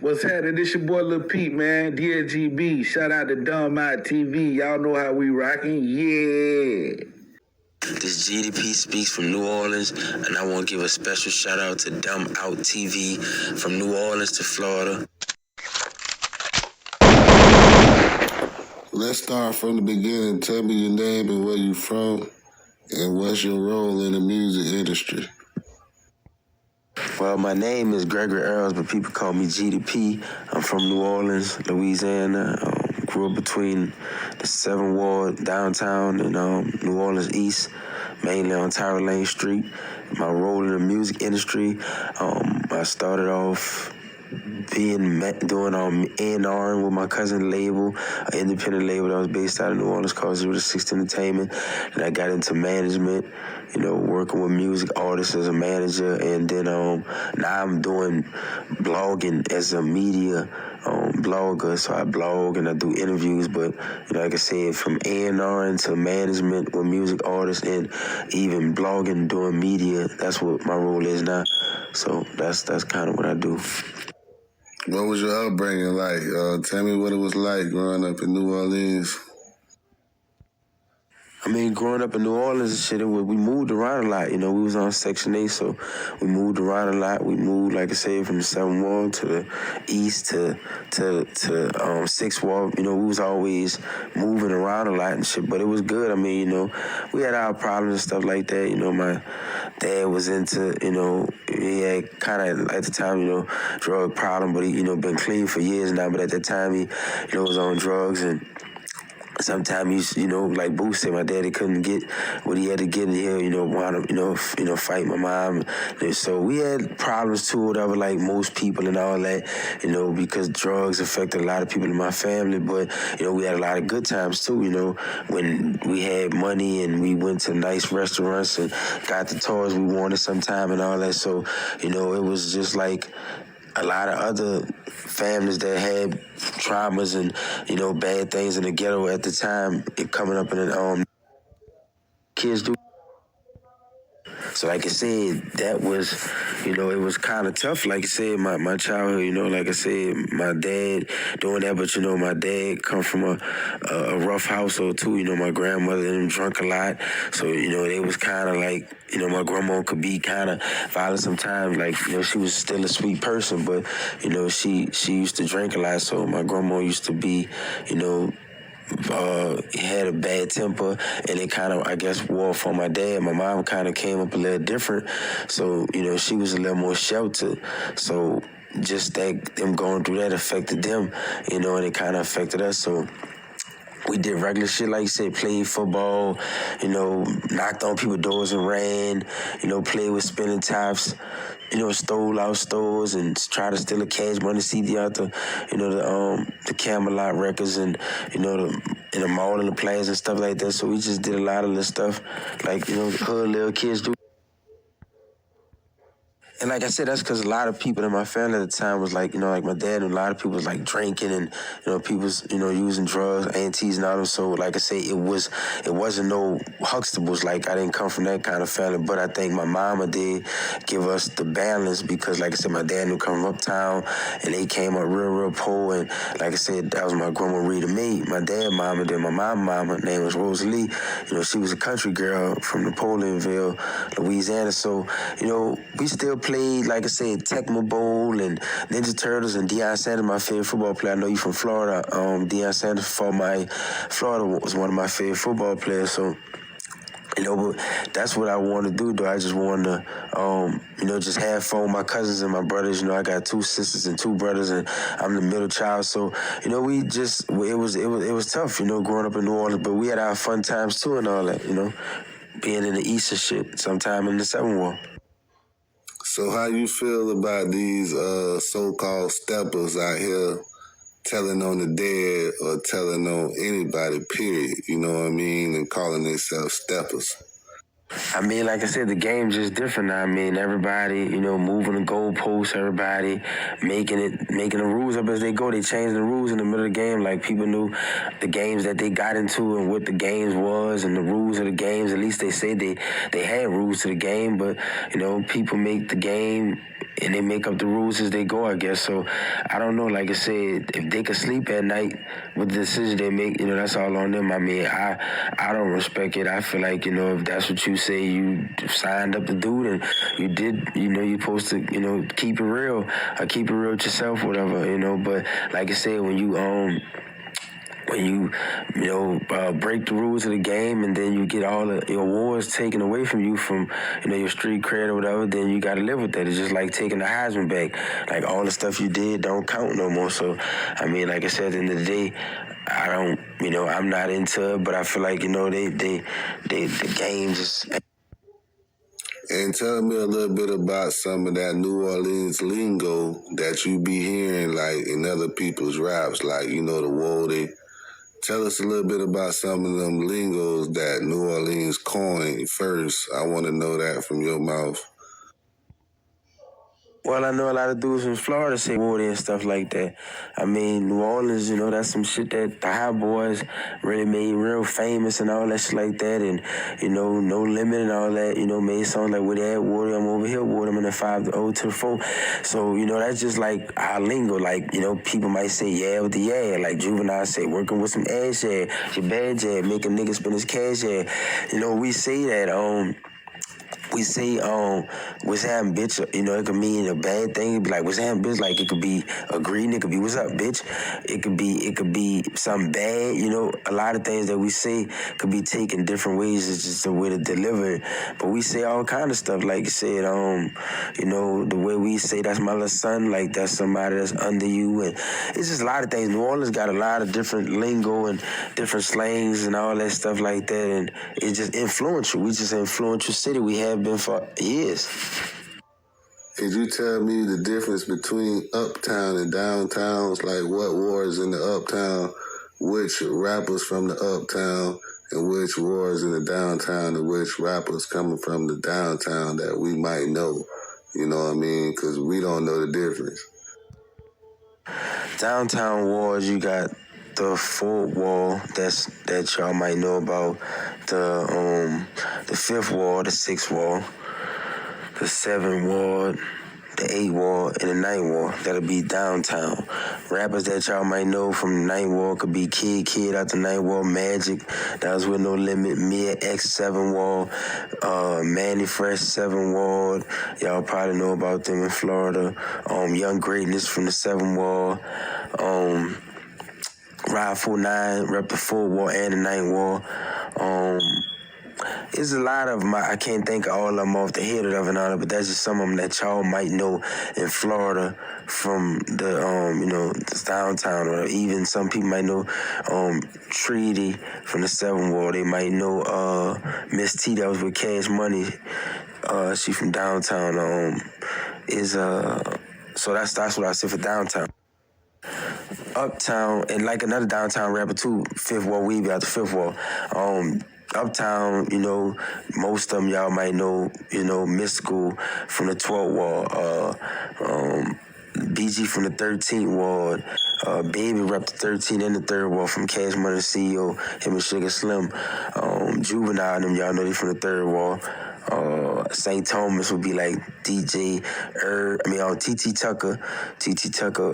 What's happening? This your boy Lil Pete, man. DSGB. Shout out to Dumb Out TV. Y'all know how we rocking. Yeah. This Geedy speaks from New Orleans, and I want to give a special shout out to Dumb Out TV from New Orleans to Florida. Let's start from the beginning. Tell me your name and where you from, and what's your role in the music industry. Well, my name is Gregory Earls, but people call me Geedy. I'm from New Orleans, Louisiana. Grew up between the 7th Ward downtown and New Orleans East, mainly on Tyler Lane Street. My role in the music industry, I started off doing A&R with my cousin label, an independent label that was based out of New Orleans called 0 to 6 Entertainment. And I got into management, working with music artists as a manager. And then now I'm doing blogging as a media blogger. So I blog and I do interviews, but like I said, from A&R into management with music artists and even blogging, doing media, that's what my role is now. So that's kind of what I do. What was your upbringing like? Tell me what it was like growing up in New Orleans. I mean, growing up in New Orleans and shit, we moved around a lot. We was on Section 8, so we moved around a lot. We moved, like I said, from the 7th Ward to the east to 6th Ward. We was always moving around a lot and shit, but it was good. I mean, we had our problems and stuff like that. My dad was into, he had kind of, at the time, drug problem, but he, been clean for years now. But at that time, he, was on drugs, and sometimes, like Boo said, my daddy couldn't get what he had to get in here, wound up, fight my mom. And so we had problems too, whatever, like most people and all that, because drugs affected a lot of people in my family. But, we had a lot of good times too, when we had money and we went to nice restaurants and got the toys we wanted sometime and all that. So, it was just like a lot of other families that had traumas and, bad things in the ghetto at the time, coming up in the kids do. So like I said, that was, it was kind of tough. Like I said, my childhood, like I said, my dad doing that, but my dad come from a rough household too. My grandmother and them drunk a lot. So, it was kind of like, my grandma could be kind of violent sometimes. Like, she was still a sweet person, but, she used to drink a lot. So my grandma used to be, had a bad temper, and it kind of, I guess, wore off on my dad. My mom kind of came up a little different, so, she was a little more sheltered. So just that, them going through that affected them, and it kind of affected us. So we did regular shit, like you said, played football, knocked on people's doors and ran, played with spinning tops, stole out stores and tried to steal a Cash Money CD out the Camelot records and, in the mall and the plaza and stuff like that. So we just did a lot of this stuff, like, hood little kids do. And like I said, that's because a lot of people in my family at the time was like, like my dad, and a lot of people was like drinking and, people was, using drugs, aunties and all them. So like I say, it wasn't no Huxtables. Like, I didn't come from that kind of family, but I think my mama did give us the balance because, like I said, my dad didn't come from uptown and they came up real poor. And like I said, that was my grandma Rita Mae, my dad mama, then my mama, her name was Rosalie. She was a country girl from Napoleonville, Louisiana. So, we still played, like I said, Tecmo Bowl and Ninja Turtles, and Deion Sanders, my favorite football player. I know you from Florida. Deion Sanders Florida was one of my favorite football players. So, but that's what I want to do, though. I just want to, just have fun with my cousins and my brothers. I got 2 sisters and 2 brothers, and I'm the middle child. So, it was tough, growing up in New Orleans. But we had our fun times too and all that, being in the East and shit, sometime in the 7th Ward. So how you feel about these so-called steppers out here telling on the dead or telling on anybody, period, you know what I mean, and calling themselves steppers? I mean, like I said, the game's just different now. I mean, everybody, moving the goalposts, everybody making the rules up as they go. They changing the rules in the middle of the game. Like, people knew the games that they got into and what the games was and the rules of the games. At least they said they had rules to the game, but, people make the game and they make up the rules as they go, I guess. So, I don't know. Like I said, if they could sleep at night with the decision they make, that's all on them. I mean, I don't respect it. I feel like, if that's what you say you signed up to do, then you did, you're supposed to, keep it real, or keep it real with yourself, whatever, But like I said, when you break the rules of the game and then you get all of your awards taken away from you from, your street cred or whatever, then you got to live with that. It's just like taking the Heisman back. Like, all the stuff you did don't count no more. So, I mean, like I said, at the end of the day, I don't, I'm not into it, but I feel like, the game just... And tell me a little bit about some of that New Orleans lingo that you be hearing, like, in other people's raps, like, the Woody. Tell us a little bit about some of them lingos that New Orleans coined first. I want to know that from your mouth. Well, I know a lot of dudes from Florida say water and stuff like that. I mean, New Orleans, that's some shit that the Hot Boys really made real famous and all that shit like that. And, No Limit and all that, made songs like "Where They At, Water, I'm Over Here, Water, I'm in the 5-0 to the 4. So, that's just like our lingo. Like, people might say yeah with the yeah. Like Juvenile say, working with some ass, yeah. Your bad, yeah. Make a nigga spend his cash, yeah. We say that, we say, what's happening, bitch? It could mean a bad thing. It'd be like, what's happening, bitch? Like, it could be a greeting. It could be, what's up, bitch? It could be something bad. A lot of things that we say could be taken different ways. It's just a way to deliver it. But we say all kind of stuff. Like you said, the way we say that's my little son, like that's somebody that's under you. And it's just a lot of things. New Orleans got a lot of different lingo and different slangs and all that stuff like that. And it's just influential. We just an influential city. We have been for years. Could you tell me the difference between uptown and downtowns? Like, what wars in the uptown, which rappers from the uptown, and which wars in the downtown, and which rappers coming from the downtown that we might know? You know what I mean? Because we don't know the difference. Downtown wars, you got the fourth wall that y'all might know about, the fifth wall, the sixth wall, the seventh wall, the eighth wall, and the ninth wall. That'll be downtown. Rappers that y'all might know from the ninth wall could be Kid out the ninth wall, Magic, that was with No Limit, Mia X 7 wall, Manny Fresh 7 wall. Y'all probably know about them in Florida. Young Greatness from the 7 wall. Ride 49, rep the 4 wall and the 9 wall. It's a lot of them. I can't think of all of them off the head of it, but that's just some of them that y'all might know in Florida from the downtown, or even some people might know Treaty from the 7 wall. They might know Miss T that was with Cash Money. She from downtown. So that's what I say for downtown. Uptown, and like another downtown rapper too, Fifth Wall Weeby out the Fifth Wall. Uptown, most of them y'all might know, Mystical from the 12th wall, BG from the 13th ward, Baby rep the 13 and the 3rd wall from Cash Money CEO, him and Sugar Slim. Juvenile and them, y'all know they from the 3rd wall. St. Thomas would be like DJ TT Tucker. TT Tucker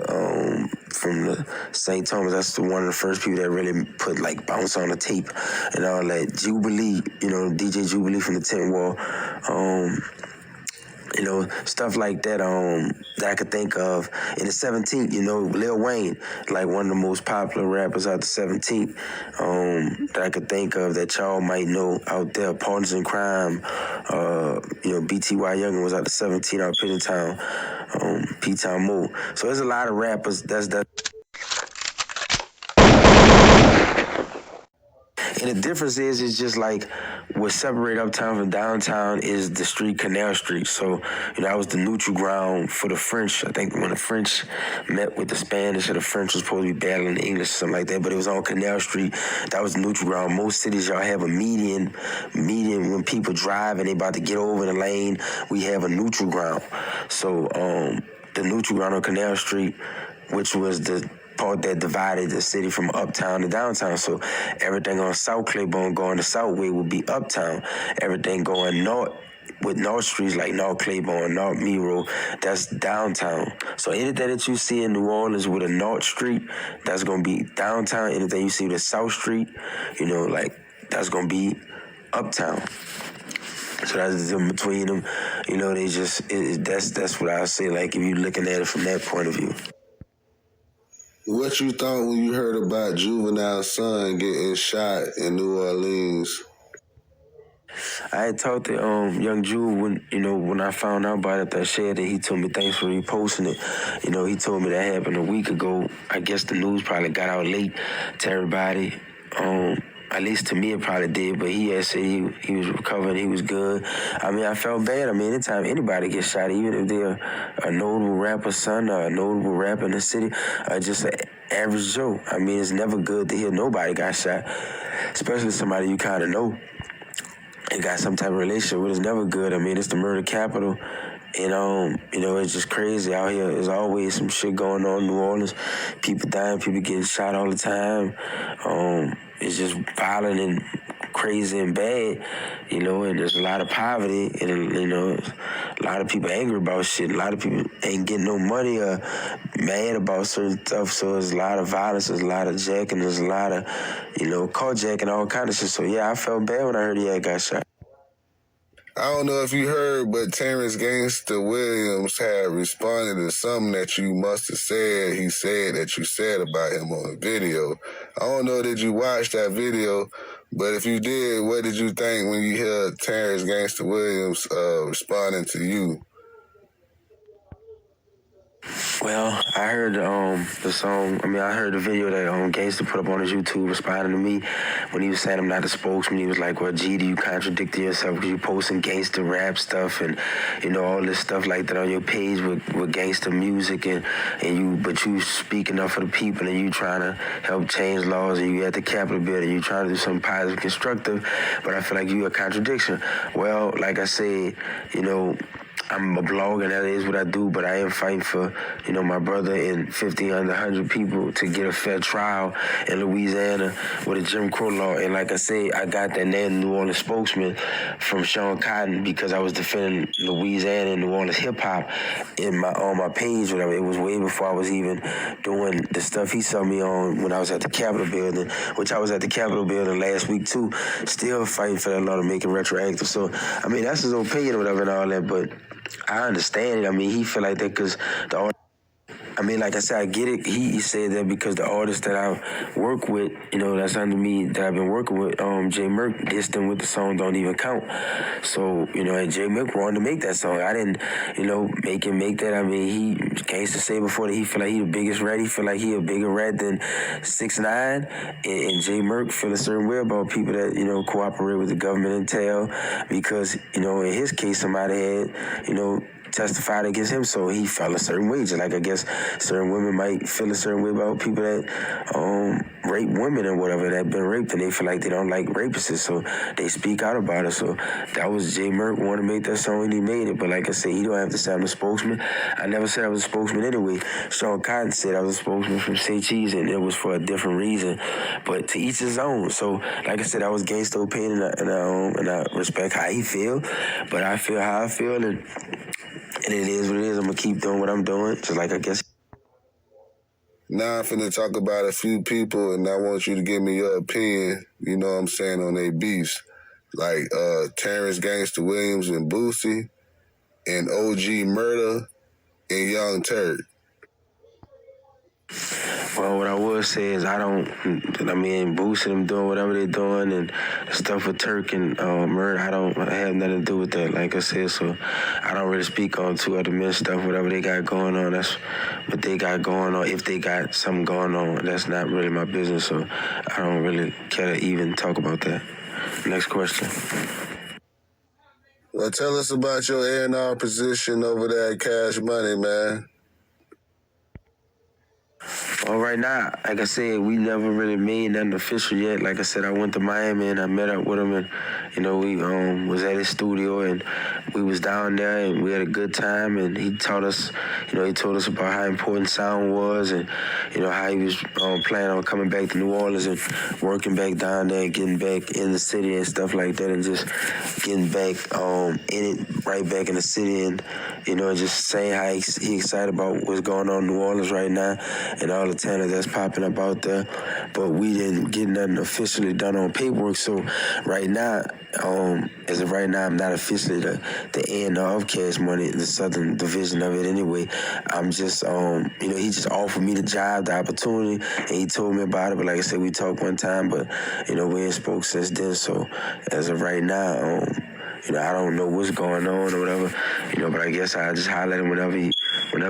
from the St. Thomas. That's one of the first people that really put like bounce on the tape and all that. Jubilee, DJ Jubilee from the 10th wall. Stuff like that that I could think of. In the 17th, Lil Wayne, like one of the most popular rappers out the 17th that I could think of that y'all might know out there. Partners in Crime, BTY Youngin was out the 17th out of Pittentown, P-Town Mo. So there's a lot of rappers and the difference is, it's just like what separates uptown from downtown is the street, Canal Street. So, that was the neutral ground for the French. I think when the French met with the Spanish, or the French was supposed to be battling the English or something like that, but it was on Canal Street. That was the neutral ground. Most cities, y'all have a median when people drive and they about to get over the lane, we have a neutral ground. So, the neutral ground on Canal Street, which was the part that divided the city from uptown to downtown. So everything on South Claiborne going to Southway would be uptown. Everything going north with North Streets like North Claiborne, North Miro, that's downtown. So anything that you see in New Orleans with a North Street, that's going to be downtown. Anything you see with a South Street, that's going to be uptown. So that's in between them. They just, that's what I say, like, if you're looking at it from that point of view. What you thought when you heard about Juvenile's son getting shot in New Orleans? I had talked to young Juve when I found out about it, that shared it. He told me thanks for reposting it. He told me that happened a week ago. I guess the news probably got out late to everybody. At least to me it probably did, but he had said he was recovering, he was good. I felt bad. Anytime anybody gets shot, even if they're a notable rapper's son or a notable rapper in the city, just an average Joe. It's never good to hear nobody got shot, especially somebody you kind of know and got some type of relationship with. It's never good. It's the murder capital. And, it's just crazy out here. There's always some shit going on in New Orleans. People dying, people getting shot all the time. It's just violent and crazy and bad, and there's a lot of poverty, and, a lot of people angry about shit. A lot of people ain't getting no money or mad about certain stuff, so there's a lot of violence, there's a lot of jacking, there's a lot of, carjacking, all kind of shit. So, yeah, I felt bad when I heard he had got shot. I don't know if you heard, but Terrence Gangster Williams had responded to something that you must have said. He said that you said about him on the video. I don't know, did you watch that video? But if you did, what did you think when you heard Terrence Gangster Williams responding to you? Well, I heard the song. I heard the video that Gangsta put up on his YouTube responding to me when he was saying I'm not a spokesman. He was like, well, Geedy, you contradicted yourself because you posting gangster rap stuff and, all this stuff like that on your page with gangster music but you speaking up for the people and you trying to help change laws and you at the Capitol building, you trying to do something positive, constructive, but I feel like you a contradiction. Well, like I said, I'm a blogger and that is what I do, but I am fighting for, my brother and 50 under 100 people to get a fair trial in Louisiana with a Jim Crow law. And like I say, I got that name New Orleans spokesman from Sean Cotton because I was defending Louisiana and New Orleans hip-hop on my page, whatever. It was way before I was even doing the stuff he saw me on when I was at the Capitol building, which I was at the Capitol building last week too, still fighting for that law to make it retroactive. So, that's his opinion or whatever and all that, but I understand it. He feel like that because like I said, I get it. He said that because the artists that I work with, that's under me, that I've been working with, J Merck, dissed them with the song Don't Even Count. So, and J Merck wanted to make that song. I didn't, make him make that. He Gangsta say before that he feel like he the biggest rat. He feel like he a bigger rat than 6ix9ine. And J Merck feel a certain way about people that, cooperate with the government intel because, in his case, somebody had, testified against him, so he felt a certain way. Just like I guess certain women might feel a certain way about people that rape women or whatever, that have been raped, and they feel like they don't like rapists, so they speak out about it. So that was J Merck wanted to make that song and he made it. But like I said, he don't have to say I'm a spokesman. I never said I was a spokesman anyway. Sean Cotton said I was a spokesman from Say Cheese, and it was for a different reason. But to each his own. So like I said, I was Gangsta opinion, and I respect how he feel, but I feel how I feel, and it is what it is. I'm going to keep doing what I'm doing, just like I guess. Now I'm finna talk about a few people, and I want you to give me your opinion, on their beefs. Like Terrence Gangster Williams and Boosie, and OG Murder, and Young Turk. Well, what I would say is Boost and them doing whatever they're doing, and the stuff with Turk and Murder, I don't have nothing to do with that, like I said, so I don't really speak on two other men's stuff, whatever they got going on, that's what they got going on. If they got something going on, that's not really my business, so I don't really care to even talk about that. Next question. Well, tell us about your A&R position over there at Cash Money, man. Well, right now, like I said, we never really made nothing official yet. Like I said, I went to Miami and I met up with him, and we was at his studio and we was down there and we had a good time. And he taught us, he told us about how important sound was, and how he was planning on coming back to New Orleans and working back down there, and getting back in the city and stuff like that, and just getting back in it, right back in the city, and just saying how he excited about what's going on in New Orleans right now and all the talent that's popping up out there. But we didn't get nothing officially done on paperwork, so right now, as of right now, I'm not officially the A&R of Cash Money, the Southern division of it anyway. I'm just, he just offered me the job, the opportunity, and he told me about it. But like I said, we talked one time, but, we ain't spoke since then. So as of right now, I don't know what's going on or whatever, but I guess I'll just holler at him whenever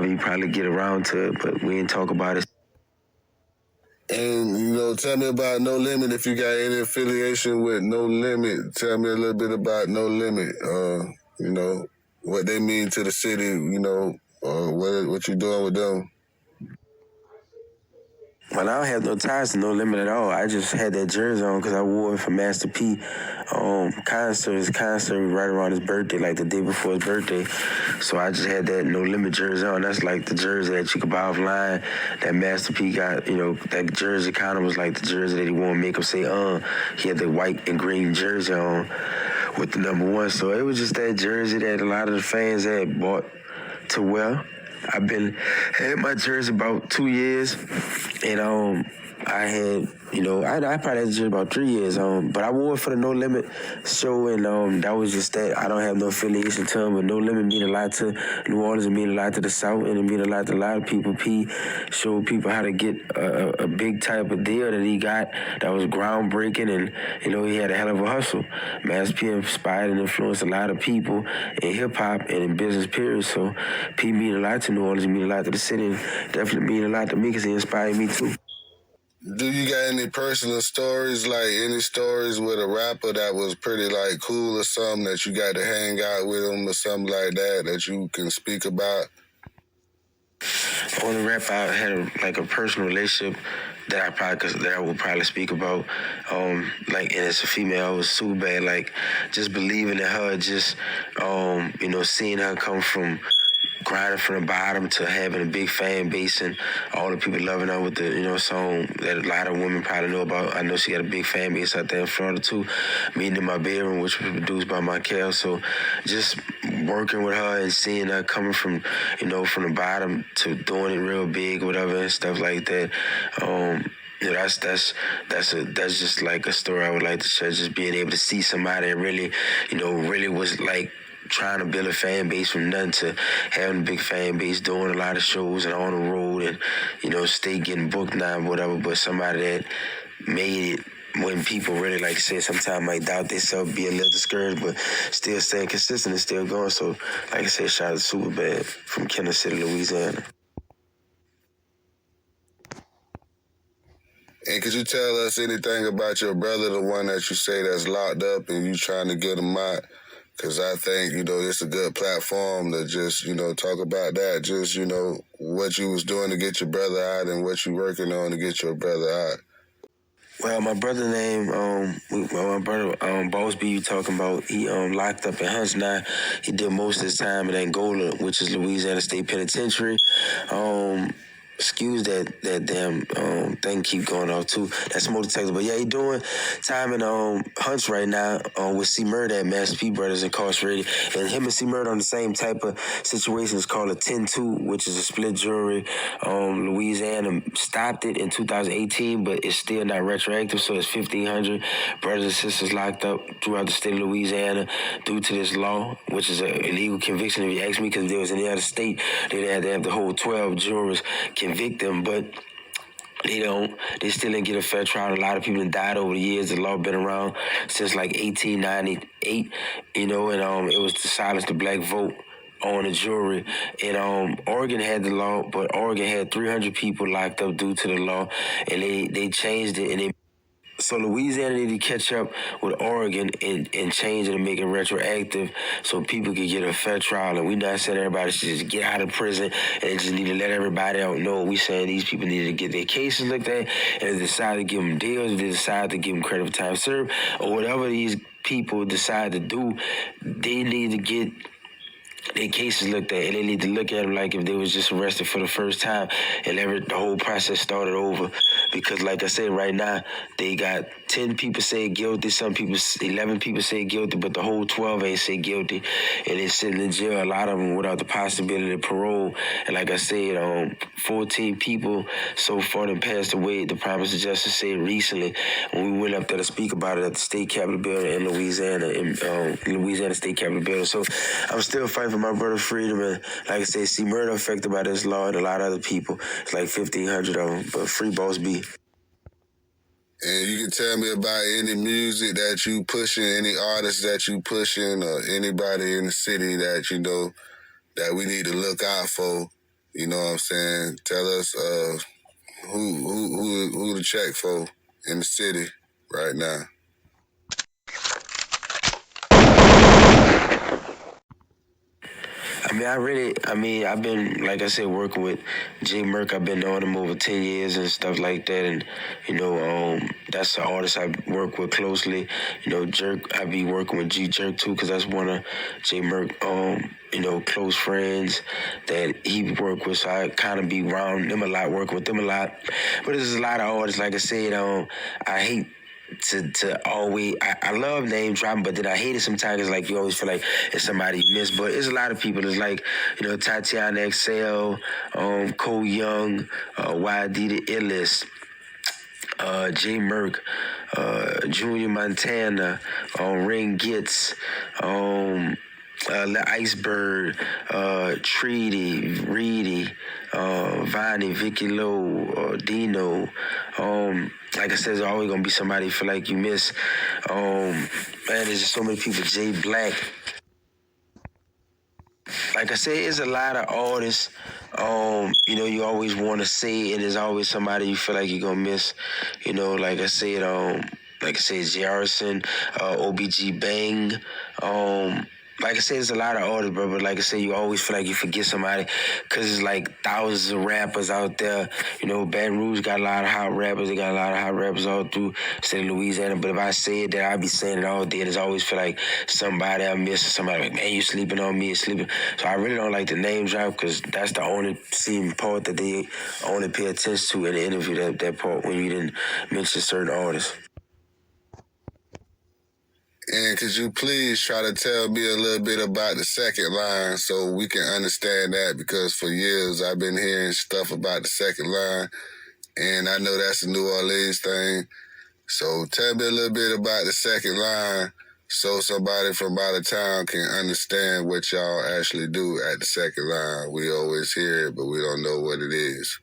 he probably get around to it, but we ain't talk about it. And, tell me about No Limit. If you got any affiliation with No Limit, tell me a little bit about No Limit. What they mean to the city, what you doing with them. Well, I don't have no ties to No Limit at all. I just had that jersey on because I wore it for Master P his concert right around his birthday, like the day before his birthday. So I just had that No Limit jersey on. That's like the jersey that you could buy offline that Master P got. That jersey kind of was like the jersey that he wanted to make him say, He had the white and green jersey on with the number 1. So it was just that jersey that a lot of the fans had bought to wear. I've had my jersey about 2 years, and I had, I probably had the jersey about 3 years, but I wore it for the No Limit show, and that was just that. I don't have no affiliation to him, but No Limit mean a lot to New Orleans, it mean a lot to the South, and it mean a lot to a lot of people. P showed people how to get a big type of deal that he got that was groundbreaking, and, he had a hell of a hustle. Master P inspired and influenced a lot of people in hip-hop and in business, period, so P mean a lot to New Orleans, it mean a lot to the city, and definitely mean a lot to me because he inspired me too. Do you got any personal stories, like any stories with a rapper that was pretty like cool or something that you got to hang out with him or something like that you can speak about? On the rap, I had a personal relationship that I would probably speak about. And as a female, I was super bad. Like, just believing in her, just seeing her come from grinding from the bottom to having a big fan base and all the people loving her with the, song that a lot of women probably know about. I know she got a big fan base out there in Florida too. Meeting in My Bedroom, which was produced by Michael. So just working with her and seeing her coming from, from the bottom to doing it real big, whatever, and stuff like that. That's just like a story I would like to share. Just being able to see somebody that really, really was like trying to build a fan base from nothing to having a big fan base, doing a lot of shows and on the road, and stay getting booked now, whatever. But somebody that made it when people really, like I said, sometimes might doubt themselves, be a little discouraged, but still staying consistent and still going. So, like I said, shout out to Superbad from Kansas City, Louisiana. And could you tell us anything about your brother, the one that you say that's locked up and you trying to get him out? Because I think, it's a good platform to just, talk about that. Just, what you was doing to get your brother out and what you working on to get your brother out. Well, my brother named, Boss B, you talking about, he locked up in Hunts now. He did most of his time in Angola, which is Louisiana State Penitentiary. Excuse that damn thing keep going off too. That's smoke detector. But yeah, he doing time in Hunts right now with C Murder at Master P Brothers incarcerated. And him and C Murder on the same type of situation. It's called a 10-2, which is a split jury. Louisiana stopped it in 2018, but it's still not retroactive, so it's 1,500 brothers and sisters locked up throughout the state of Louisiana due to this law, which is an illegal conviction if you ask me, because if there was any other state, they'd have to have the whole 12 jurors convict them. But They still didn't get a fair trial. A lot of people have died over the years. The law been around since like 1898, and it was to silence the black vote on the jury. And Oregon had the law, but Oregon had 300 people locked up due to the law, and they changed it, and so Louisiana need to catch up with Oregon and change it and make it retroactive so people can get a fair trial. And we not saying everybody should just get out of prison, and they just need to let everybody out know. We saying these people need to get their cases looked at, and if they decide to give them deals, if they decide to give them credit for time served, or whatever these people decide to do, they need to get their cases looked at, and they need to look at them like if they was just arrested for the first time, and the whole process started over. Because like I said, right now, they got 10 people say guilty, 11 people say guilty, but the whole 12 ain't say guilty, and they're sitting in jail, a lot of them without the possibility of parole. And like I said, 14 people so far that passed away, the Promise of Justice said recently, when we went up there to speak about it at the State Capitol building in Louisiana, Louisiana State Capitol building. So I'm still fighting for my brother's freedom, and like I said, see murder affected by this law and a lot of other people. It's like 1,500 of them, but free Boss B. And you can tell me about any music that you pushing, any artists that you pushing, or anybody in the city that you know that we need to look out for. You know what I'm saying? Tell us who to check for in the city right now. I've been, like I said, working with J Merck. I've been knowing him over 10 years and stuff like that. And, that's the artist I work with closely. Jerk, I be working with G Jerk too, because that's one of J Merck, close friends that he work with. So I kind of be around them a lot, working with them a lot. But there's a lot of artists, like I said, I hate to always, I love name dropping, but then I hate it sometimes. It's like you always feel like it's somebody you miss. But it's a lot of people. It's like, Tatiana XL, Cole Young, YD the Illest, J Merck, Junior Montana, Ring Gitz, Iceberg, Treaty, Reedy, Vonnie, Vicky Lowe, Dino. Like I said, there's always gonna be somebody you feel like you miss. Man, there's just so many people. Jay Black. Like I said, it's a lot of artists. You always want to say, and there's always somebody you feel like you're gonna miss. Like I said, Jarrison, OBG Bang. Like I said, there's a lot of artists, bro, but like I said, you always feel like you forget somebody because it's like thousands of rappers out there. Baton Rouge got a lot of hot rappers. They got a lot of hot rappers all through the state of Louisiana. But if I say it, I be saying it all day. There's always feel like somebody I miss or somebody like, man, you sleeping on me, you sleeping. So I really don't like the name drop because that's the only scene part that they only pay attention to in the interview, that part when you didn't mention certain artists. And could you please try to tell me a little bit about the second line so we can understand that? Because for years I've been hearing stuff about the second line, and I know that's a New Orleans thing. So tell me a little bit about the second line so somebody from out of town can understand what y'all actually do at the second line. We always hear it, but we don't know what it is.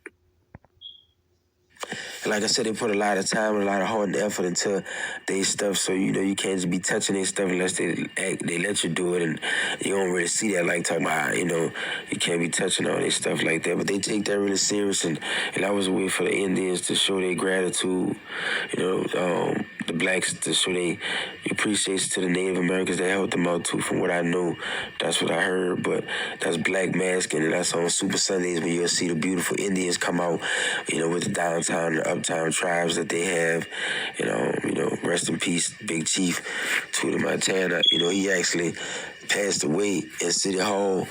Like I said, they put a lot of time and a lot of heart and effort into their stuff. So, you can't just be touching their stuff unless they let you do it. And you don't really see that, like talking about, you can't be touching all their stuff like that. But they take that really serious. And that was a way for the Indians to show their gratitude, the blacks to show their appreciation to the Native Americans that helped them out too. From what I know, that's what I heard. But that's Black Masking, and that's on Super Sundays when you'll see the beautiful Indians come out, with the downtown and the uptown tribes that they have. Rest in peace, Big Chief Tweety Montana. He actually passed away in City Hall,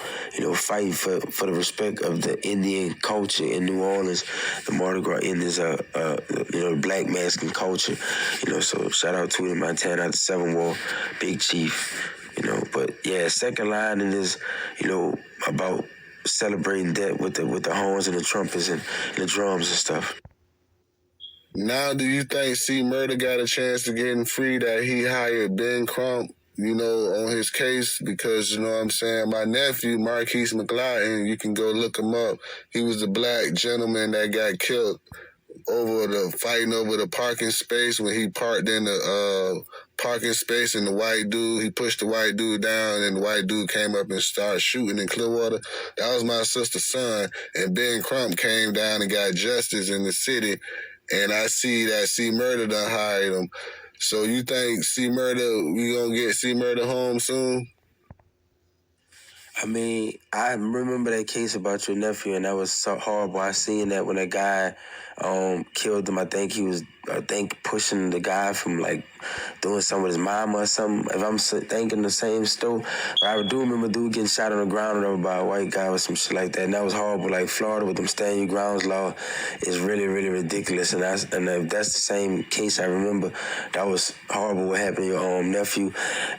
fighting for the respect of the Indian culture in New Orleans. The Mardi Gras Indians are, the Black masking culture. So shout out to Montana at the Seven War, Big Chief. But yeah, second line is, about celebrating that with the horns and the trumpets and the drums and stuff. Now, do you think C Murder got a chance to get free that he hired Ben Crump, on his case? Because, what I'm saying, my nephew, Marquise McLeod, you can go look him up. He was the black gentleman that got killed over the fighting over the parking space when he parked in the parking space and the white dude, he pushed the white dude down and the white dude came up and started shooting in Clearwater. That was my sister's son. And Ben Crump came down and got justice in the city. And I see that C Murder done hired him. So you think C Murder, we gonna get C Murder home soon? I mean, I remember that case about your nephew, and that was so horrible. I seen that when that guy killed him. I think he was, pushing the guy from like doing something with his mom or something. If I'm thinking the same story, but I do remember dude getting shot on the ground over by a white guy or some shit like that, and that was horrible. Like Florida with them stand your grounds law is really, really ridiculous. And if that's the same case I remember, that was horrible what happened to your nephew.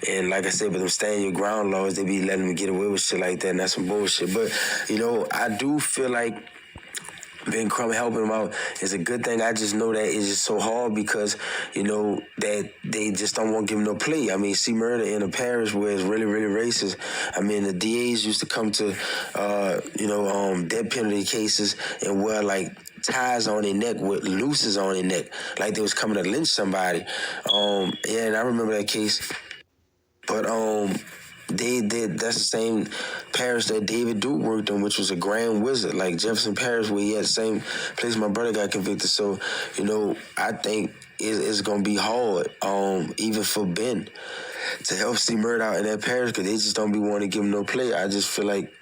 And like I said, with them stand your ground laws, they be letting them get away with shit like that, and that's some bullshit. But I do feel like Ben Crump helping him out is a good thing. I just know that it's just so hard because, that they just don't want to give him no play. I mean, C Murder in a parish where it's really, really racist. I mean, the DAs used to come to, death penalty cases and wear like ties on their neck with nooses on their neck, like they was coming to lynch somebody. And I remember that case. But that's the same parish that David Duke worked on, which was a Grand Wizard, like Jefferson Parish, where he had the same place my brother got convicted. So, I think it's going to be hard, even for Ben, to help see Murder out in that parish, because they just don't be wanting to give him no play. I just feel like,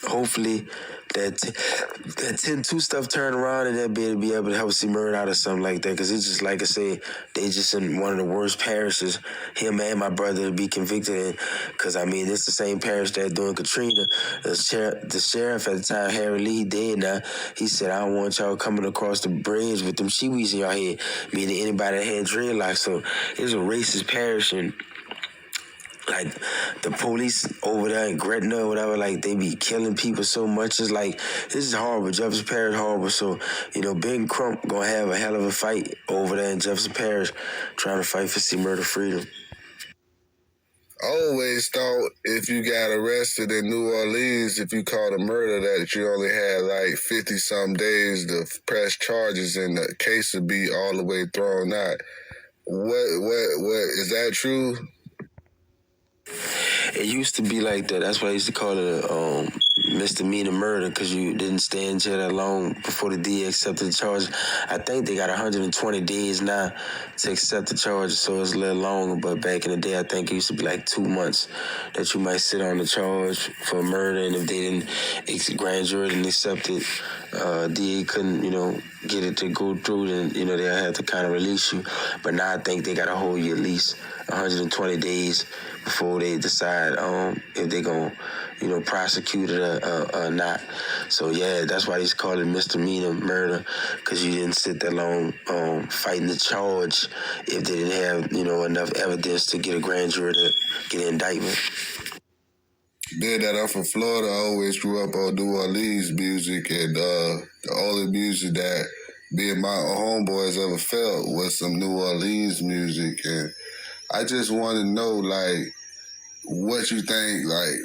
hopefully, that 10-2 stuff turn around and they'll be able to help see Murder out or something like that. Because it's just, like I said, they just in one of the worst parishes, him and my brother, to be convicted in. Because, I mean, it's the same parish that doing Katrina. The sheriff at the time, Harry Lee, dead now, he said, I don't want y'all coming across the bridge with them chiwis in your head, meaning anybody that had dreadlocks. So it's a racist parish, and like the police over there in Gretna or whatever, like they be killing people so much. It's like, this is horrible. Jefferson Parish horrible. So, Ben Crump gonna have a hell of a fight over there in Jefferson Parish, trying to fight for C Murder freedom. I always thought if you got arrested in New Orleans, if you caught a murder, that you only had like 50-some days to press charges and the case would be all the way thrown out. What is that true? It used to be like that. That's why I used to call it a misdemeanor murder, because you didn't stay in jail that long before the DA accepted the charge. I think they got 120 days now to accept the charge, so it's a little longer. But back in the day, I think it used to be like 2 months that you might sit on the charge for murder, and if they didn't, grand jury didn't accept it, DA couldn't, get it to go through, then, they'll have to kind of release you. But now I think they got to hold you at least 120 days before they decide if they're going to, prosecute it or not. So, yeah, that's why they call it misdemeanor murder, because you didn't sit that long fighting the charge if they didn't have, enough evidence to get a grand jury to get an indictment. Being that I'm from Florida, I always grew up on New Orleans music, and the only music that me and my homeboys ever felt was some New Orleans music. And I just want to know, like, what you think, like,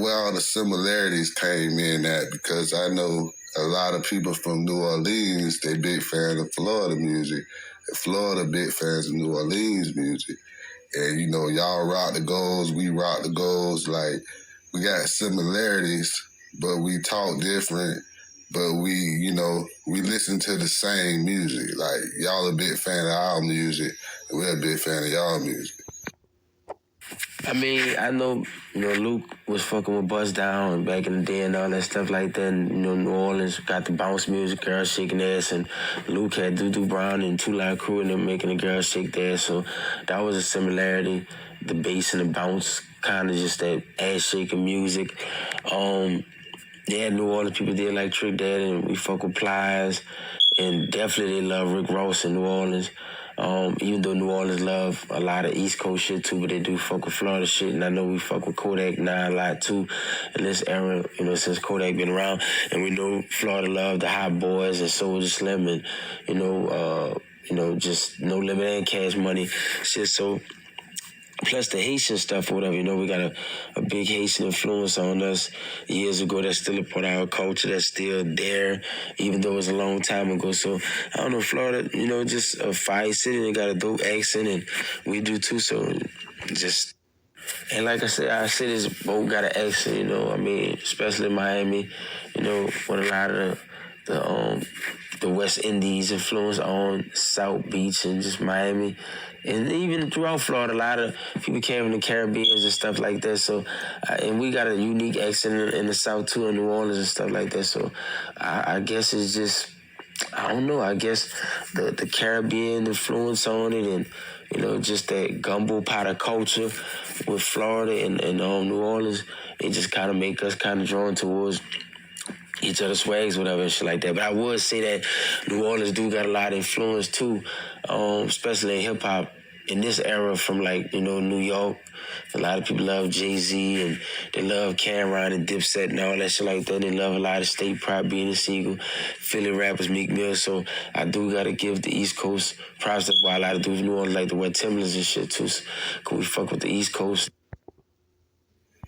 where all the similarities came in at, because I know a lot of people from New Orleans, they big fans of Florida music, and Florida big fans of New Orleans music. And, y'all rock the goals, we rock the goals, like, we got similarities, but we talk different, but we listen to the same music. Like, y'all a big fan of our music, and we're a big fan of y'all music. I mean, I know, Luke was fucking with Bust Down and back in the day and all that stuff like that. And, New Orleans got the bounce music, girls shaking ass, and Luke had Doo Brown and Two Live Crew and them making the girls shake their ass. So that was a similarity. The bass and the bounce, kind of just that ass shaking music. New Orleans people did like Trick Dad, and we fuck with Plies, and definitely they love Rick Ross in New Orleans. Even though New Orleans love a lot of East Coast shit too, but they do fuck with Florida shit, and I know we fuck with Kodak 9 a lot too in this era, since Kodak been around, and we know Florida love the Hot Boys and Soulja Slim, and just No Limit and Cash Money shit. So plus the Haitian stuff or whatever, we got a big Haitian influence on us years ago. That's still a part of our culture. That's still there, even though it's a long time ago. So I don't know, Florida, just a fire city. They got a dope accent, and we do too. So just. And like I said, our cities both got an accent, especially Miami, with a lot of the West Indies influence on South Beach and just Miami. And even throughout Florida, a lot of people came from the Caribbean and stuff like that. So, and we got a unique accent in the South too, in New Orleans and stuff like that. So, I guess it's just, I don't know. I guess the Caribbean influence on it, and just that gumbo pot of culture with Florida and New Orleans, it just kind of make us kind of drawn towards each other's swags, whatever, and shit like that. But I would say that New Orleans do got a lot of influence too, especially in hip hop in this era from New York. A lot of people love Jay-Z and they love Cameron and Dipset and all that shit like that. They love a lot of State Prop, Beanie Siegel, Philly rappers, Meek Mill. So I do gotta give the East Coast props. That's why a lot of dudes in New Orleans like to wear Timberlands and shit too. Cause we fuck with the East Coast.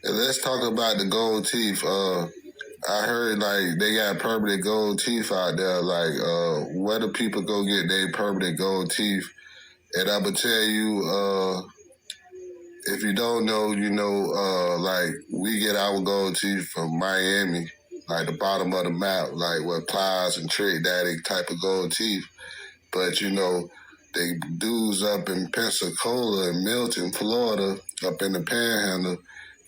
And let's talk about the gold teeth. I heard they got permanent gold teeth out there. Where do people go get their permanent gold teeth? And I'ma tell you, if you don't know, we get our gold teeth from Miami, like the bottom of the map, like where Plies and Trick Daddy type of gold teeth. But they dudes up in Pensacola and Milton, Florida, up in the Panhandle,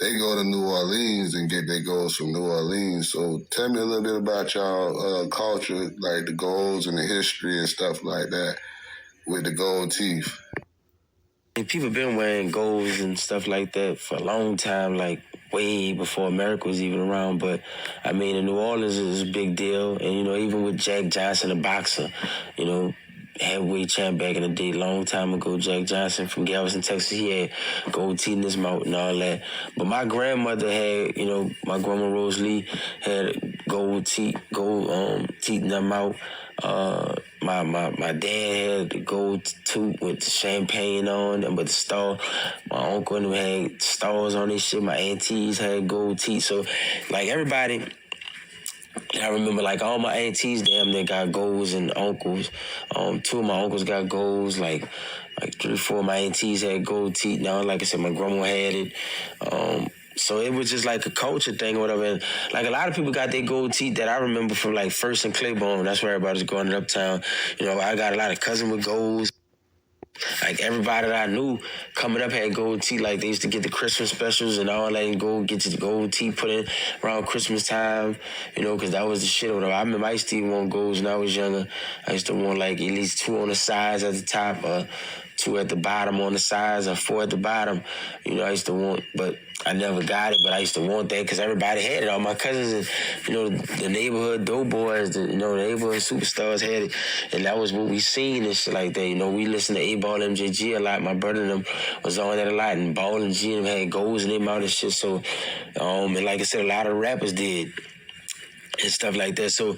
they go to New Orleans and get their golds from New Orleans. So tell me a little bit about y'all culture, like the golds and the history and stuff like that with the gold teeth. And people been wearing golds and stuff like that for a long time, like way before America was even around. But in New Orleans it was a big deal. And, even with Jack Johnson, a boxer, heavyweight champ back in the day, long time ago, Jack Johnson from Galveston, Texas, he had gold teeth in his mouth and all that. But my grandmother had, my grandma Rose Lee had gold teeth in her mouth. My dad had the gold tooth with champagne on and with the star. My uncle and them had stars on his shit. My aunties had gold teeth. So everybody, I remember all my aunties damn near got golds and uncles. Two of my uncles got golds, like 3 or 4 of my aunties had gold teeth. Now, like I said, my grandma had it. So it was just like a culture thing or whatever. And a lot of people got their gold teeth that I remember from First and Claiborne. That's where everybody's going to Uptown. I got a lot of cousins with golds. Everybody that I knew coming up had gold teeth. They used to get the Christmas specials and all that and go get your gold teeth put in around Christmas time, because that was the shit or whatever. I remember I used to even want golds when I was younger. I used to want at least 2 on the sides at the top, 2 at the bottom on the sides, or 4 at the bottom. I used to want, but I never got it, but I used to want that because everybody had it. All my cousins and, the neighborhood doughboys, the neighborhood superstars had it. And that was what we seen and shit like that. We listened to A-Ball MJG a lot. My brother and them was on that a lot. And Ball and G and them had goals in their mouth and shit. So, and like I said, a lot of rappers did and stuff like that. So,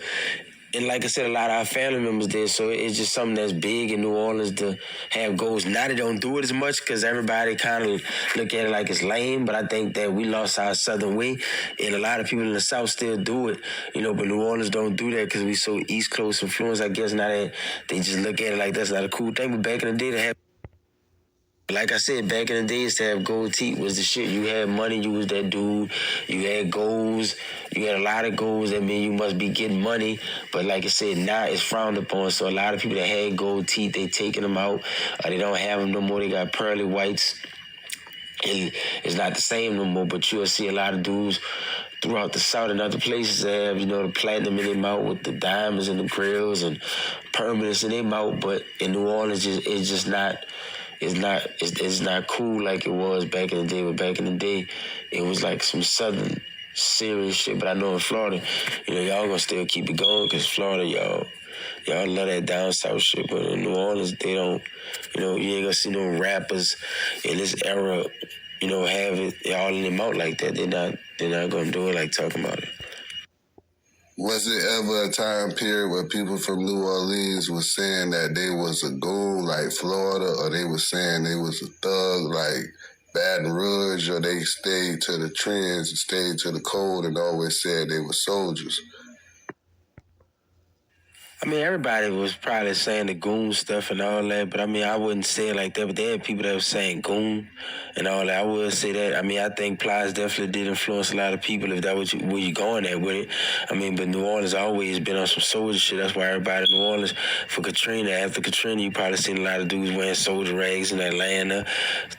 and like I said, a lot of our family members did, so it's just something that's big in New Orleans to have goals. Now they don't do it as much because everybody kind of look at it like it's lame, but I think that we lost our Southern way, and a lot of people in the South still do it, but New Orleans don't do that because we so East Coast influence, I guess. Now that they just look at it like that's not a cool thing, but back in the day they had. Like I said, back in the days, to have gold teeth was the shit. You had money, you was that dude. You had goals. You had a lot of goals. That mean you must be getting money. But like I said, now it's frowned upon. So a lot of people that had gold teeth, they taking them out. They don't have them no more. They got pearly whites. And it's not the same no more, but you'll see a lot of dudes throughout the South and other places that have, the platinum in their mouth with the diamonds and the grills and permanents in their mouth. But in New Orleans, it's just not... It's not cool like it was back in the day. But back in the day, it was like some Southern serious shit. But I know in Florida, y'all gonna still keep it going because Florida, y'all love that down south shit. But in New Orleans, they don't. You ain't gonna see no rappers in this era, have it all in their mouth like that. They're not gonna do it like talking about it. Was it ever a time period where people from New Orleans was saying that they was a goon like Florida, or they was saying they was a thug like Baton Rouge, or they stayed to the trends and stayed to the code and always said they were soldiers? I mean, everybody was probably saying the goon stuff and all that, but I mean, I wouldn't say it like that. But there had people that were saying goon and all that. I would say that. I mean, I think Plies definitely did influence a lot of people if that was where you going at with it. I mean, but New Orleans always been on some soldier shit. That's why everybody in New Orleans, for Katrina, after Katrina, you probably seen a lot of dudes wearing soldier rags in Atlanta,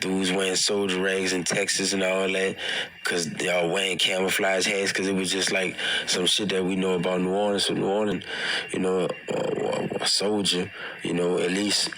dudes wearing soldier rags in Texas and all that, because they all wearing camouflage hats, because it was just like some shit that we know about New Orleans. So New Orleans, you know, a soldier, you know, at least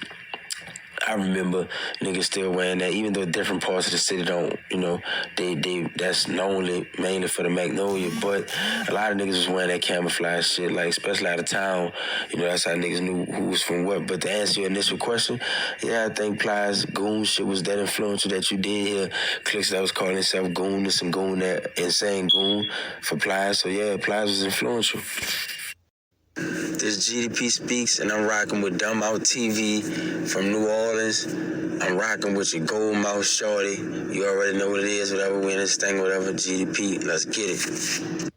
I remember niggas still wearing that, even though different parts of the city don't, you know, they that's mainly for the Magnolia, but a lot of niggas was wearing that camouflage shit, like especially out of town, you know, that's how niggas knew who was from what. But to answer your initial question, yeah, I think Plies goon shit was that influential that you did hear cliques that was calling themselves goon and some goon that insane goon for Plies. So yeah, Plies was influential. This GDP Speaks, and I'm rocking with Dumb Out TV from New Orleans. I'm rocking with your gold mouth shorty. You already know what it is, whatever, we in this thing, whatever, GDP. Let's get it.